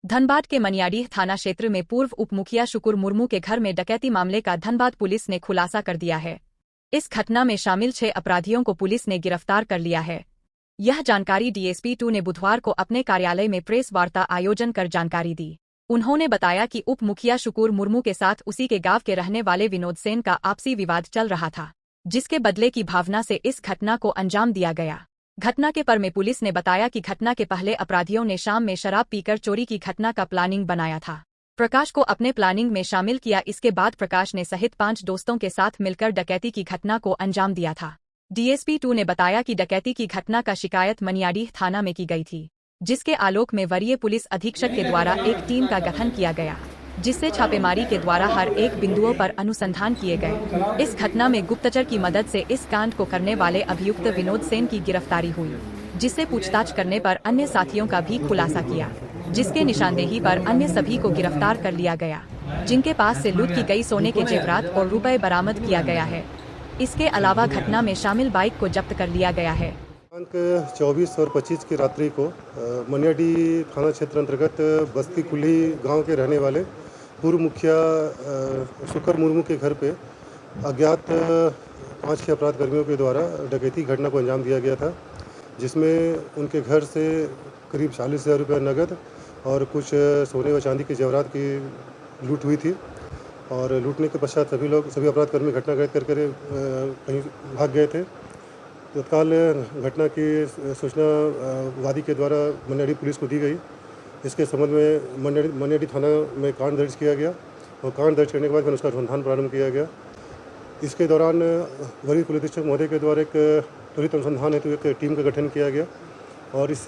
धनबाद के मनियाडीह थाना क्षेत्र में पूर्व उप मुखिया शुकुर मुर्मू के घर में डकैती मामले का धनबाद पुलिस ने खुलासा कर दिया है। इस घटना में शामिल 6 अपराधियों को पुलिस ने गिरफ्तार कर लिया है। यह जानकारी डीएसपी 2 ने बुधवार को अपने कार्यालय में प्रेस वार्ता आयोजन कर जानकारी दी। उन्होंने बताया कि उप मुखिया शुकुर मुर्मू के साथ उसी के गांव के रहने वाले विनोद सेन का आपसी विवाद चल रहा था, जिसके बदले की भावना से इस घटना को अंजाम दिया गया। घटना के पर में पुलिस ने बताया कि घटना के पहले अपराधियों ने शाम में शराब पीकर चोरी की घटना का प्लानिंग बनाया था। प्रकाश को अपने प्लानिंग में शामिल किया। इसके बाद प्रकाश ने सहित 5 दोस्तों के साथ मिलकर डकैती की घटना को अंजाम दिया था। डीएसपी 2 ने बताया कि डकैती की घटना का शिकायत मनियाडीह थाना में की गई थी, जिसके आलोक में वरीय पुलिस अधीक्षक के द्वारा एक टीम का गठन किया गया, जिससे छापेमारी के द्वारा हर एक बिंदुओं पर अनुसंधान किए गए। इस घटना में गुप्तचर की मदद से इस कांड को करने वाले अभियुक्त विनोद सेन की गिरफ्तारी हुई, जिससे पूछताछ करने पर अन्य साथियों का भी खुलासा किया, जिसके निशानदेही पर अन्य सभी को गिरफ्तार कर लिया गया, जिनके पास से लूट की गई सोने के जेवरात और रुपए बरामद किया गया है। इसके अलावा घटना में शामिल बाइक को जब्त कर लिया गया है। 24 और 25 की रात्रि को मनियाडीह थाना क्षेत्र अंतर्गत बस्ती कुल्ही गांव के रहने वाले पूर्व मुखिया शुकुर मुर्मू के घर पे अज्ञात 5 अपराध कर्मियों के द्वारा डकैती घटना को अंजाम दिया गया था, जिसमें उनके घर से करीब 40,000 रुपये नगद और कुछ सोने व चांदी के जेवरात की लूट हुई थी। और लूटने के पश्चात सभी अपराध कर्मी घटना कर कहीं भाग गए थे। तत्काल घटना की सूचना वादी के द्वारा मनियाडीह पुलिस को दी गई। इसके संबंध में मनियाडीह थाना में कांड दर्ज किया गया और कांड दर्ज करने के बाद उसका अनुसंधान प्रारंभ किया गया। इसके दौरान वरीय पुलिस अधीक्षक महोदय के द्वारा एक त्वरित अनुसंधान हेतु एक टीम का गठन किया गया और इस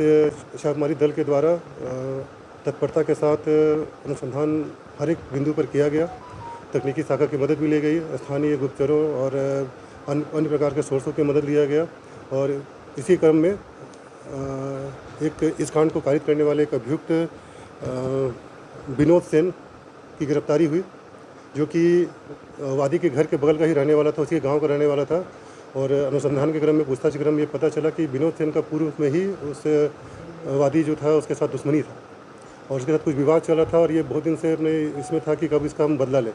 छापेमारी दल के द्वारा तत्परता के साथ अनुसंधान हर एक बिंदु पर किया गया। तकनीकी शाखा की मदद भी ली गई, स्थानीय गुप्तचरों और अन्य प्रकार के सोर्सों की मदद लिया गया और इसी क्रम में इस कांड को कारित करने वाले एक अभियुक्त विनोद सेन की गिरफ्तारी हुई, जो कि वादी के घर के बगल का ही रहने वाला था, उसी गांव का रहने वाला था। और अनुसंधान के क्रम में पूछताछ के क्रम में ये पता चला कि विनोद सेन का पूर्व में ही उस वादी जो था उसके साथ दुश्मनी था और उसके साथ कुछ विवाद चला था और ये बहुत दिन से अपने इसमें था कि कब इसका हम बदला लें।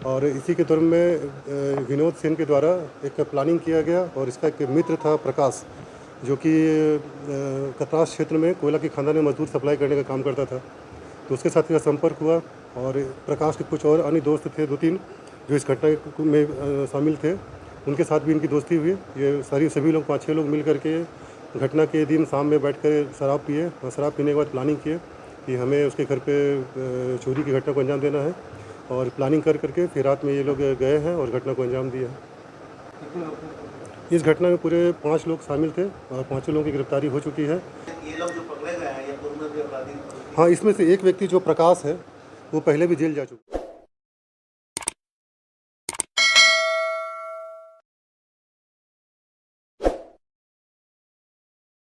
और इसी के दौरान में विनोद सेन के द्वारा एक प्लानिंग किया गया और इसका एक मित्र था प्रकाश, जो कि कतरास क्षेत्र में कोयला की खानदान में मजदूर सप्लाई करने का काम करता था। तो उसके साथ मेरा संपर्क हुआ और प्रकाश के कुछ और अन्य दोस्त थे 2-3 जो इस घटना में शामिल थे, उनके साथ भी इनकी दोस्ती हुई। ये सभी लोग 5-6 लोग मिल करके घटना के दिन शाम में बैठ कर शराब पिए और शराब पीने के बाद प्लानिंग किए कि हमें उसके घर पे चोरी की घटना को अंजाम देना है और प्लानिंग करके फिर रात में ये लोग गए हैं और घटना को अंजाम दिया है। इस घटना में पूरे 5 लोग शामिल थे और 5 लोगों की गिरफ्तारी हो चुकी है। ये लोग जो पकड़े गए हैं ये पूर्व में भी अपराधी? हाँ, इसमें से एक व्यक्ति जो प्रकाश है वो पहले भी जेल जा चुका है।